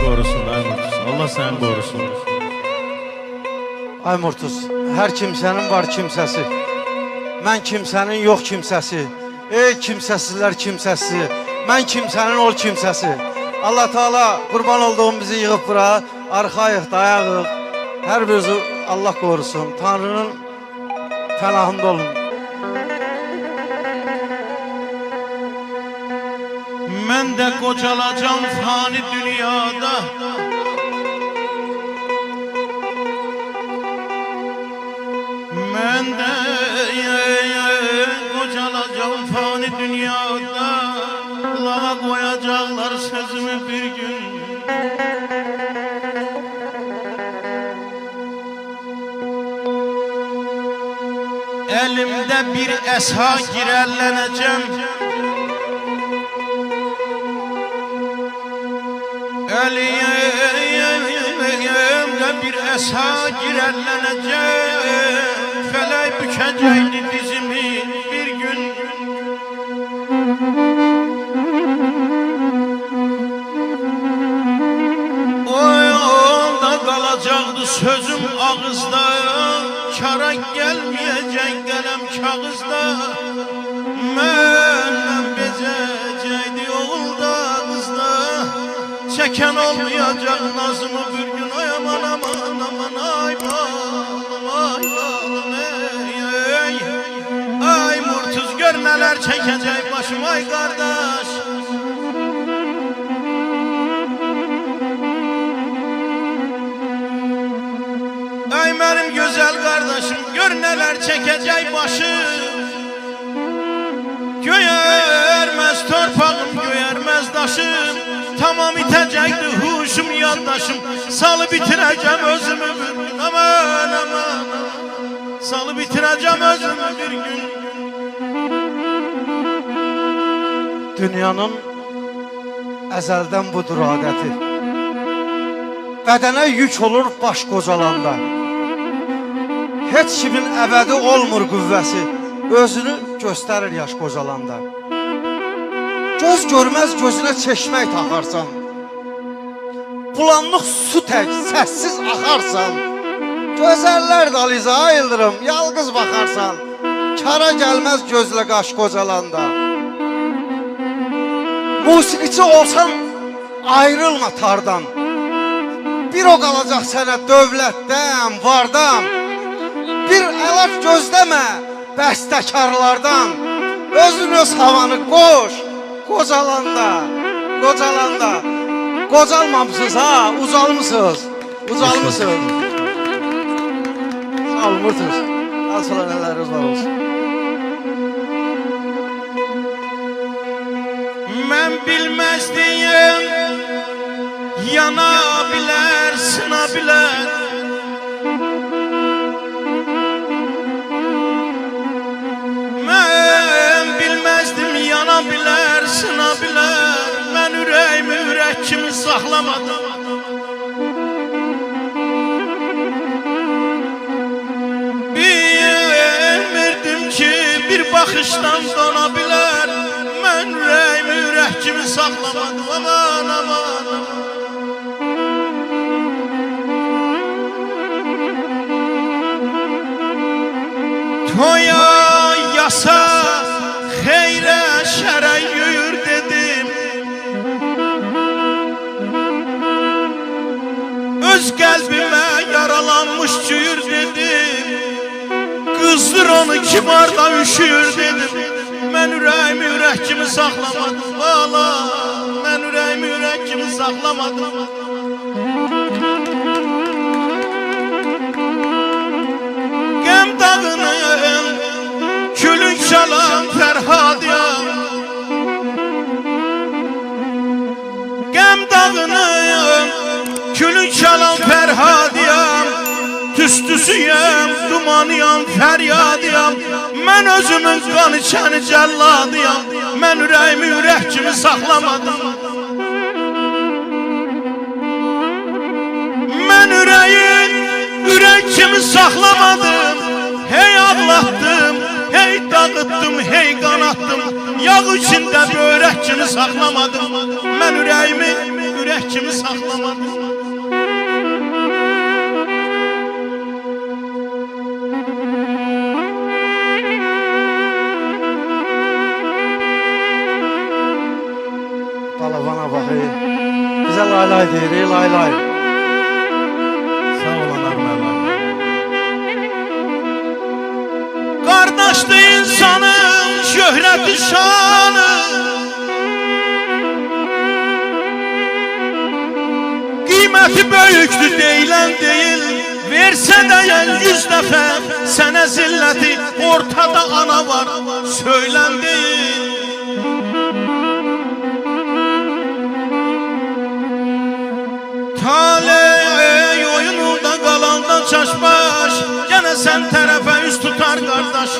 qorusun ay Murtuz. Allah səni qorusun. Ay Murtuz, hər kimsənin var kimsəsi. Mən kimsənin yox kimsəsi. Ey kimsəsizlər kimsəsi. Mən kimsənin ol kimsəsi. Allah Teala qurban olduğum bizi yığıb bura. Arxayıq, dayağıq. Hər birinizi Allah qorusun. Tanrının pənahında olun. Mən də qocalacam fani dünyada. Mən də qocalacam fani dünyada. Lağa qoyacaqlar sözümü bir gün. Elimdə bir əsa girərlənəcəm. Elimdə bir əsa girərlənəcəm. Fələk bükəcəkdi dizimi bir gün. O yolda qalacaqdı sözüm ağızda. Kara gəlməyəcək qələm kağızda. Məndən bezəcəkdi oğulda qızda. Çəkən olmayacaq nazımı bir gün. Ay aman aman aman ay balım ay balım ey. Ay Murtuz gör nələr çəkəcək başım ay qardaş. Ay mənim gözəl qardaşım gör nələr çəkəcək başım. Göyərməz torpağım, göyərməz daşım. Tamam itəcəkdi huşum, yaddaşım. Salı bitirəcəm özümü bir gün. Aman aman salı bitirəcəm özümü bir gün. Dünyanın əzəldən budur adəti. Bədənə yük olur baş qocalanda. Heç kimin əbədi olmur qüvvəsi. Özünü göstərir yaş qocalanda. Göz görməz gözünə çeşmək taxarsan. Bulanlıq su tək səssiz axarsan. Gözəllər daliza ayıldırım yalqız baxarsan. Kara gəlməz gözlə qaş qocalanda. Musiqiçi olsan ayrılma tardan. Bir o qalacaq sənə dövlətdən, vardan. Bir əlac gözləmə bəstəkarlardan. Özün öz havanı qoş qocalanda, qocalanda. Qocalmamısınız ha, ucalmısınız, ucalmısınız. Sağ olun Murtuz, alçalar nələriniz var olsun. Mən bilməzdiyim, yana bilər, sına bilər. Mən bilməzdim, yana bilər, sına bilər. Mən ürəyimi ürək kimi saxlamadım. Bilmirdim ki bir baxışdan dona bilər. Mən ürəyimi ürək kimi saxlamadım. Aman aman aman. Toya yasa xeyrə şərə yuyur dedim. Öz qəlbimə yaralanmış cüyür dedim. Qızdır onu kibarda üşüyür dedim. Mən ürəyimi ürək kimi saxlamadım bala. Mən ürəyimi ürək kimi saxlamadım. Qəm dağının külün çalan Fərhadiyam. Qəm dağının külün çalan Fərhadiyam. Tüstüsüyəm, dumanıyam, fəryadiyam. Mən özümün qan içəni cəlladiyam. Mən ürəyimi ürək kimi saxlamadım. Mən ürəyim ürək kimi saxlamadım. Hey ağlatdım, hey dağıtdım, hey qanattım. Yağ içində börək kimi saxlamadım. Mən ürəyimi ürək kimi saxlamadım. Balavana bak bize lay lay deyir, lay lay. Sağ olan Armağan. Kardeşti insanın şöhreti şanı, kıymeti büyüktü deyilen değil. Verse değen 100 defa sene zilleti, ortada ana var söylen değil. Taley oyununda qalanda çaşbaş, gene sen tərəfə üst tutar qardaş.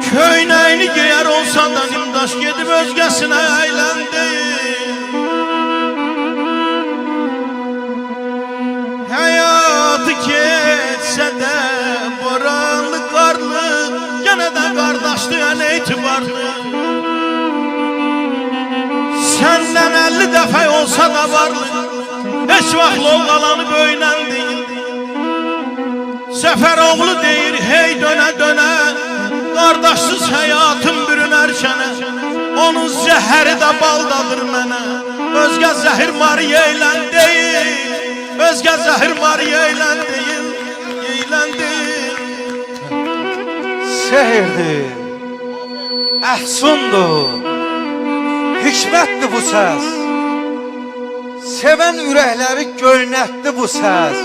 Köynəyini geyər olsa da nimdaş, gedib özgəsinə əyləndi. Həyatı keçsə də boranlı qarlı, gene də qardaşdı ən etibarlı. Səndən 50 dəfə olsa da varlı, heç vaxt lovğalanı böyünən deyil. Səfəroğlu deyir hey dönə dönə, qardaşsız həyatım bürünərkənə. Onun zəhəri də baldadır mənə, özgə zəhir mariyə eylən deyil. Özgə zəhir mariyə eylən deyil, eylən deyil. Sehirdir, əhsundur, hikmətdir bu səs. Sevən ürəkləri göynətdi bu səs.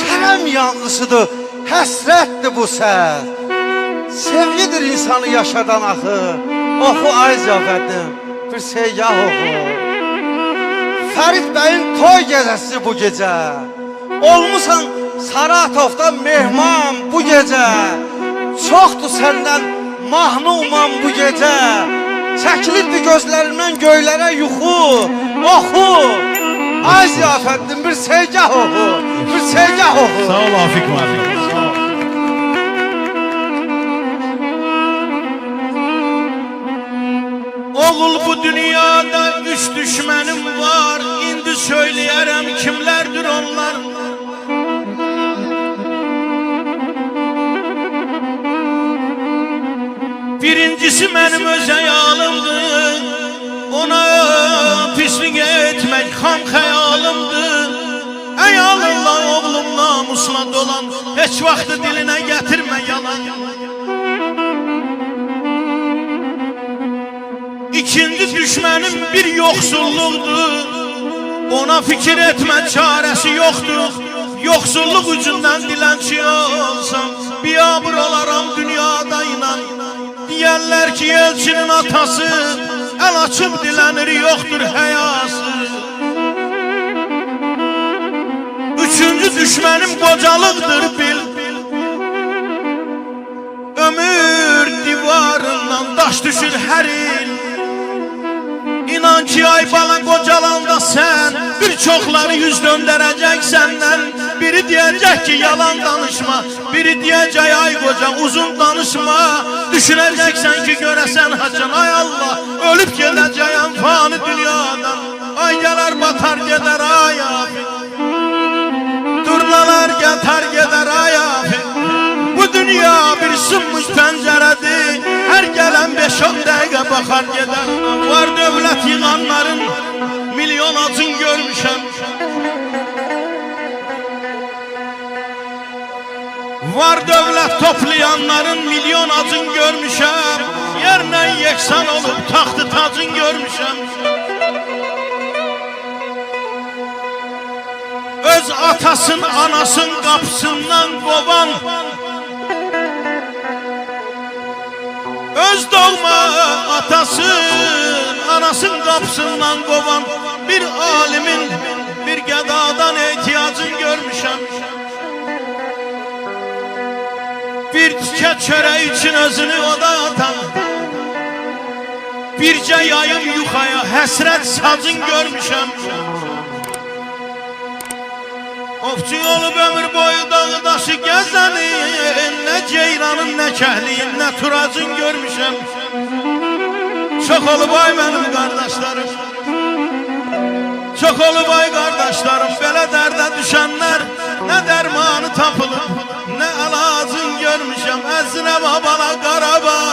Kərəm yanğısıdır, həsrətdir bu səs. Sevgidir insanı yaşadan axı. Oxu ay ziyafətim, bir seyyah oxu. Fərid bəyin toy gecəsi bu gecə. Olmusan Saratovda mehman bu gecə. Çoxdur səndən mahnumam bu gecə. Çəkilirdi gözlərimdən göylərə yuxu. Oxu, ay ziyafətdim, bir seygah oxu, bir seygah oxu. Sağ ol Afik Mafik. Oğul bu dünyada 3 düşmənim var, indi söyləyərəm kimlərdir onlar. Birincisi mənim öz əyalımdır, ona pislik etmək xam xəyalımdır. Əyalınla oğlum namusla dolan, heç vaxtı dilinə gətirmə yalan. İkinci düşmənim bir yoxsulluqdur, ona fikir etmə çarəsi yoxdur. Yoxsulluq ucundan dilənçi olsam, biyabır olaram dünyada inan. Deyərlər ki elçinin atası əl açıb dilənir, yoxdur həyası. Üçüncü düşmənim qocalıqdır bil, ömür divarından daş düşür hər il. İnan ki ay bala qocalanda sən bir çoxları yüz döndərəcək səndən. Biri deyəcək ki yalan danışma, biri deyəcək ay qoca uzun danışma. Düşünəcəksən ki görəsən haçan, ay Allah ölüb gedəcəyəm fani dünyadan. Ay gələr batar gedər ay abi, durnalar gətar gedər ay abi. Bu dünya bir sınmış pəncərədir, hər gələn 5-10 dəqiqə baxar gedər. Var dövlət yığanların milyon acın görmüşəm, var dövlət toplayanların milyon acın görmüşəm. Yerlə yeksan olub taxtı tacın görmüşəm. Öz atasın anasın qapısından qovan, öz doğma atasın anasın qapısından qovan bir alimin bir qədadan ehtiyacın görmüşəm. Bir tikə çörək üçün özünü oda atan, bircə yayım yuxaya həsrət sacın görmüşəm. Ovçu olub ömür boyu dağı daşı gəzənin, nə ceyranın, nə kəhliyin, nə turacın görmüşəm. Çok olubay benim kardeşlerim. Çok olubay kardeşlerim. Belə dərdə düşənlər ne dermanı tapılır, ne alacın görmüşəm. Əzzinə babala Qarabağ,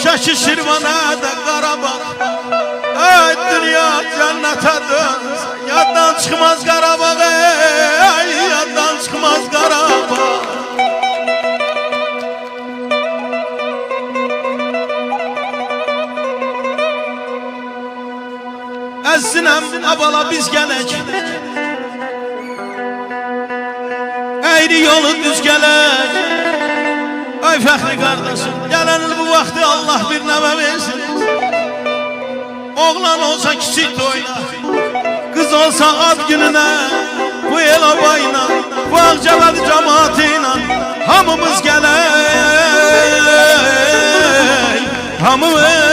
Şəki Şirvanə də Qarabağ. Ay dünya cennete dönse yaddan çıkmaz Qarabağ, ay yaddan çıkmaz Qarabağ. Əzzinəm abala biz gələk, əyri yolu düz gələk. Ay fəxri qardaşım, gələn il bu vaxtı Allah bir nəvə versin. Oğlan olsa kiçik toyuna, kız olsa ad gününe, bu el obayla, bu Ağcabədi cemaatıyla hamımız gələk, hamımız